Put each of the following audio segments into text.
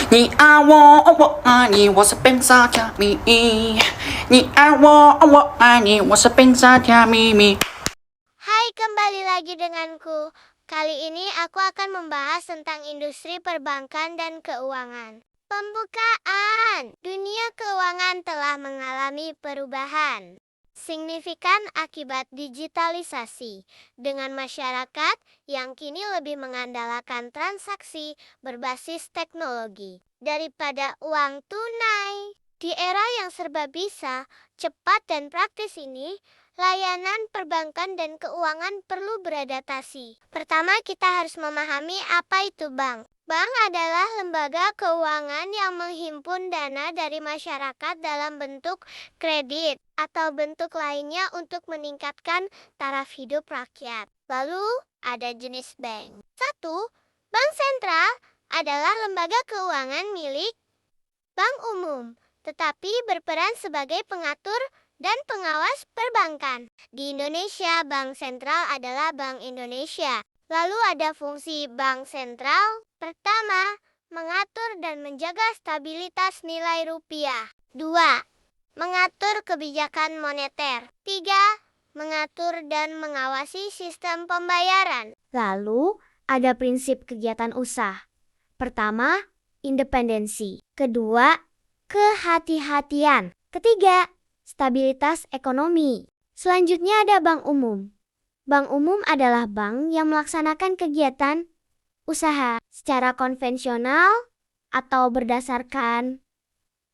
你爱我，我爱你，我是本傻甜蜜。你爱我，我爱你，我是本傻甜蜜蜜。 Hai, kembali lagi denganku. Kali ini aku akan membahas tentang industri perbankan dan keuangan. Pembukaan. Dunia keuangan telah mengalami perubahan signifikan akibat digitalisasi, dengan masyarakat yang kini lebih mengandalkan transaksi berbasis teknologi daripada uang tunai. Di era yang serba bisa, cepat dan praktis ini, layanan perbankan dan keuangan perlu beradaptasi. Pertama, kita harus memahami apa itu bank. Bank adalah lembaga keuangan yang menghimpun dana dari masyarakat dalam bentuk kredit atau bentuk lainnya untuk meningkatkan taraf hidup rakyat. Lalu, ada jenis bank. 1. Bank sentral adalah lembaga keuangan milik bank umum, tetapi berperan sebagai pengatur dan pengawas perbankan. Di Indonesia, Bank Sentral adalah Bank Indonesia. Lalu ada fungsi bank sentral. Pertama, mengatur dan menjaga stabilitas nilai rupiah. 2. Mengatur kebijakan moneter. 3. Mengatur dan mengawasi sistem pembayaran. Lalu, ada prinsip kegiatan usaha. Pertama, independensi. Kedua, kehati-hatian. Ketiga, stabilitas ekonomi. Selanjutnya ada bank umum. Bank umum adalah bank yang melaksanakan kegiatan usaha secara konvensional atau berdasarkan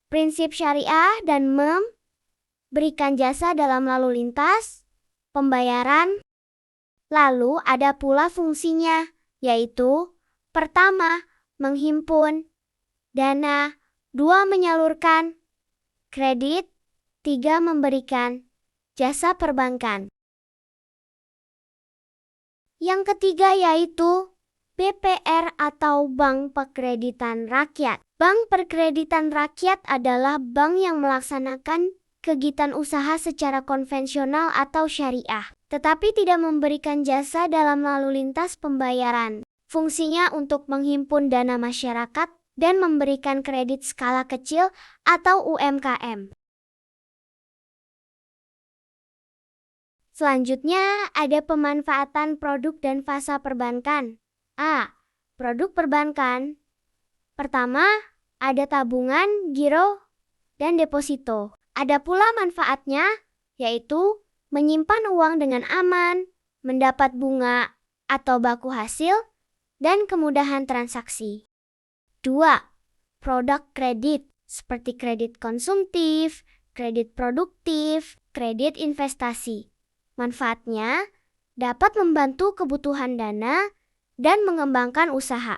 prinsip syariah dan memberikan jasa dalam lalu lintas pembayaran. Lalu ada pula fungsinya, yaitu pertama, menghimpun dana, 2. Menyalurkan kredit, 3. Memberikan jasa perbankan. Yang ketiga yaitu BPR atau Bank Perkreditan Rakyat. Bank Perkreditan Rakyat adalah bank yang melaksanakan kegiatan usaha secara konvensional atau syariah, tetapi tidak memberikan jasa dalam lalu lintas pembayaran. Fungsinya untuk menghimpun dana masyarakat dan memberikan kredit skala kecil atau UMKM. Selanjutnya, ada pemanfaatan produk dan fasa perbankan. A. Produk perbankan. Pertama, ada tabungan, giro, dan deposito. Ada pula manfaatnya, yaitu menyimpan uang dengan aman, mendapat bunga atau baku hasil, dan kemudahan transaksi. 2. Produk kredit, seperti kredit konsumtif, kredit produktif, kredit investasi. Manfaatnya dapat membantu kebutuhan dana dan mengembangkan usaha.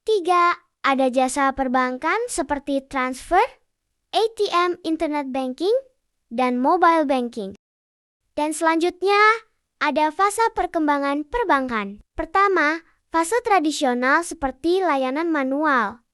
3. Ada jasa perbankan seperti transfer, ATM, internet banking, dan mobile banking. Dan selanjutnya, ada fase perkembangan perbankan. Pertama, fase tradisional seperti layanan manual.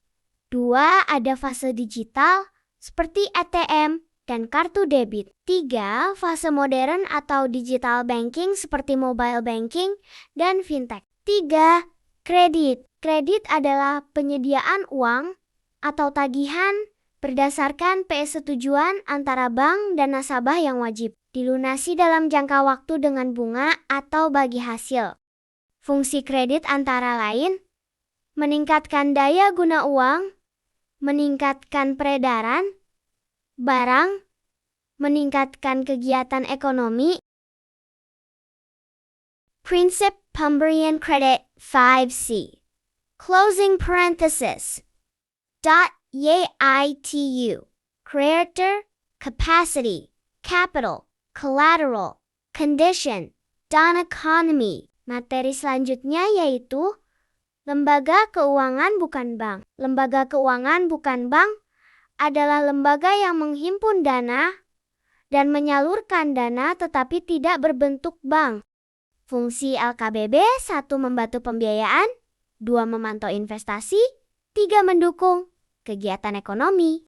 2. Ada fase digital seperti ATM dan kartu debit. 3. Fase modern atau digital banking seperti mobile banking dan fintech. 3. Kredit. Kredit adalah penyediaan uang atau tagihan berdasarkan persetujuan antara bank dan nasabah yang wajib dilunasi dalam jangka waktu dengan bunga atau bagi hasil. Fungsi kredit antara lain meningkatkan daya guna uang, meningkatkan peredaran barang, meningkatkan kegiatan ekonomi. Prinsip pemberian kredit 5C. Closing parenthesis. Yaitu creditor, capacity, capital, collateral, condition, dan economy. Materi selanjutnya yaitu lembaga keuangan bukan bank. Lembaga keuangan bukan bank adalah lembaga yang menghimpun dana dan menyalurkan dana tetapi tidak berbentuk bank. Fungsi LKBB 1. Membantu pembiayaan, 2. Memantau investasi, 3. Mendukung kegiatan ekonomi.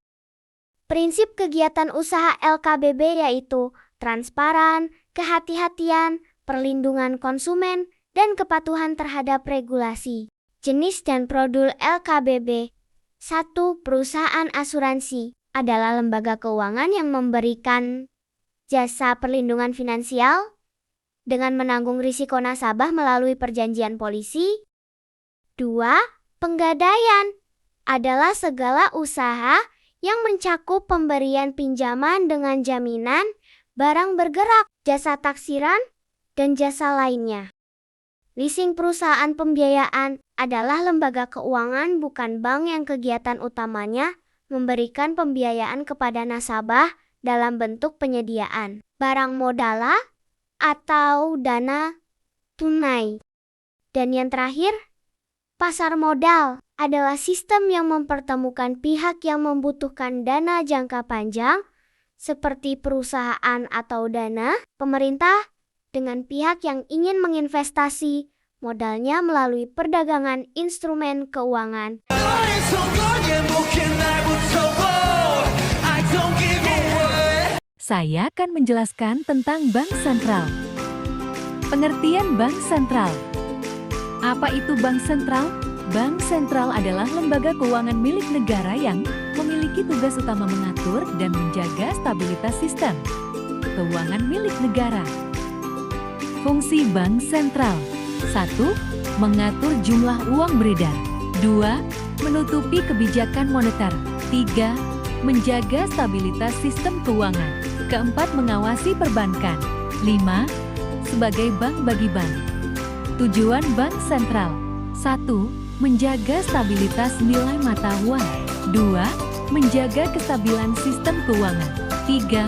Prinsip kegiatan usaha LKBB yaitu transparan, kehati-hatian, perlindungan konsumen, dan kepatuhan terhadap regulasi. Jenis dan produk LKBB. 1. Perusahaan asuransi adalah lembaga keuangan yang memberikan jasa perlindungan finansial dengan menanggung risiko nasabah melalui perjanjian polisi. 2. Penggadaian adalah segala usaha yang mencakup pemberian pinjaman dengan jaminan, barang bergerak, jasa taksiran, dan jasa lainnya. Leasing perusahaan pembiayaan adalah lembaga keuangan bukan bank yang kegiatan utamanya memberikan pembiayaan kepada nasabah dalam bentuk penyediaan barang modal atau dana tunai. Dan yang terakhir, pasar modal adalah sistem yang mempertemukan pihak yang membutuhkan dana jangka panjang seperti perusahaan atau dana pemerintah dengan pihak yang ingin menginvestasi modalnya melalui perdagangan instrumen keuangan. Saya akan menjelaskan tentang Bank Sentral. Pengertian Bank Sentral. Apa itu Bank Sentral? Bank Sentral adalah lembaga keuangan milik negara yang memiliki tugas utama mengatur dan menjaga stabilitas sistem keuangan milik negara. Fungsi Bank Sentral: 1. Mengatur jumlah uang beredar. 2. Menutupi kebijakan moneter. 3. Menjaga stabilitas sistem keuangan. 4. Mengawasi perbankan. 5. Sebagai bank bagi bank. Tujuan Bank Sentral: 1. Menjaga stabilitas nilai mata uang. 2. Menjaga kestabilan sistem keuangan. 3.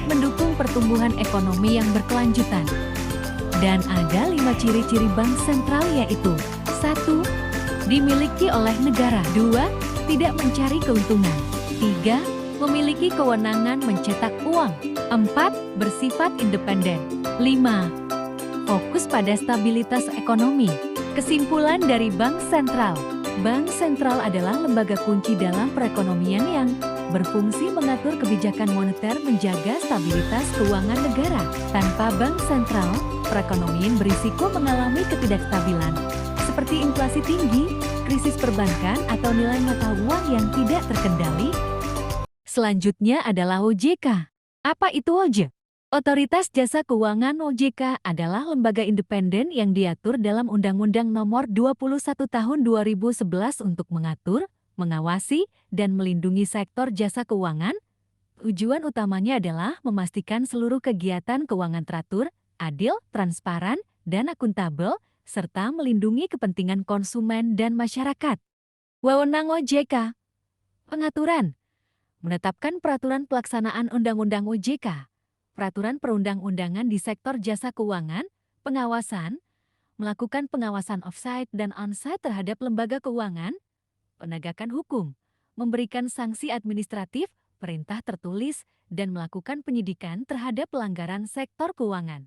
Mendukung pertumbuhan ekonomi yang berkelanjutan. Dan ada 5 ciri-ciri bank sentral yaitu: 1. Dimiliki oleh negara. 2. Tidak mencari keuntungan. 3. Memiliki kewenangan mencetak uang. 4. Bersifat independen. 5. Fokus pada stabilitas ekonomi. Kesimpulan dari Bank Sentral: Bank Sentral adalah lembaga kunci dalam perekonomian yang berfungsi mengatur kebijakan moneter, menjaga stabilitas keuangan negara. Tanpa Bank Sentral, perekonomian berisiko mengalami ketidakstabilan, seperti inflasi tinggi, krisis perbankan, atau nilai mata uang yang tidak terkendali. Selanjutnya adalah OJK. Apa itu OJK? Otoritas Jasa Keuangan OJK adalah lembaga independen yang diatur dalam Undang-Undang Nomor 21 Tahun 2011 untuk mengatur, mengawasi, dan melindungi sektor jasa keuangan. Tujuan utamanya adalah memastikan seluruh kegiatan keuangan teratur, adil, transparan, dan akuntabel, serta melindungi kepentingan konsumen dan masyarakat. Wewenang OJK: pengaturan, menetapkan peraturan pelaksanaan Undang-Undang OJK, peraturan perundang-undangan di sektor jasa keuangan, pengawasan, melakukan pengawasan offsite dan onsite terhadap lembaga keuangan, penegakan hukum, memberikan sanksi administratif, perintah tertulis, dan melakukan penyidikan terhadap pelanggaran sektor keuangan.